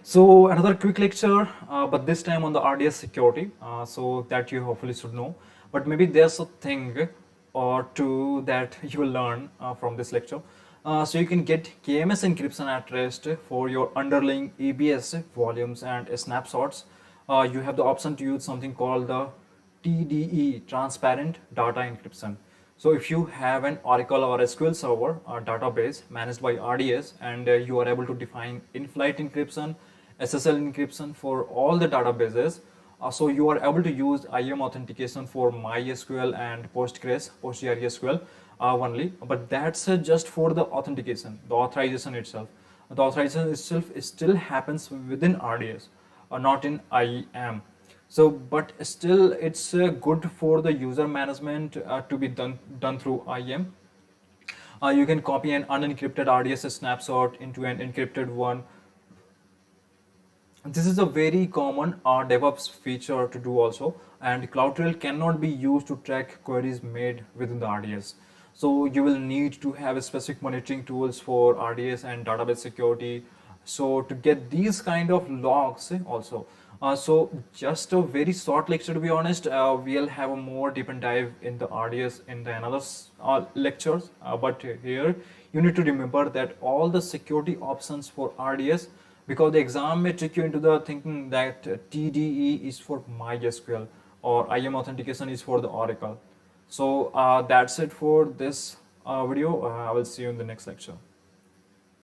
So another quick lecture, but this time on the RDS security, so that you hopefully should know. But maybe there's a thing or two that you will learn from this lecture. So you can get KMS encryption at rest for your underlying ABS volumes and snapshots. You have the option to use something called the TDE, transparent data encryption. So if you have an Oracle or SQL server database managed by RDS, and you are able to define in-flight encryption, SSL encryption for all the databases, so you are able to use IAM authentication for MySQL and PostgreSQL only, but that's just for the authentication, the authorization itself. The authorization itself still happens within RDS, not in IAM. So but still it's good for the user management to be done through IAM. You can copy an unencrypted RDS snapshot into an encrypted one. This is a very common DevOps feature to do also, and CloudTrail cannot be used to track queries made within the RDS. So you will need to have specific monitoring tools for RDS and database security. So to get these kind of logs also. So just a very short lecture, to be honest. We'll have a more deep and dive in the RDS in the another lectures. But here you need to remember that all the security options for RDS, because the exam may trick you into the thinking that TDE is for MySQL or IAM authentication is for the Oracle. So that's it for this video. I will see you in the next lecture.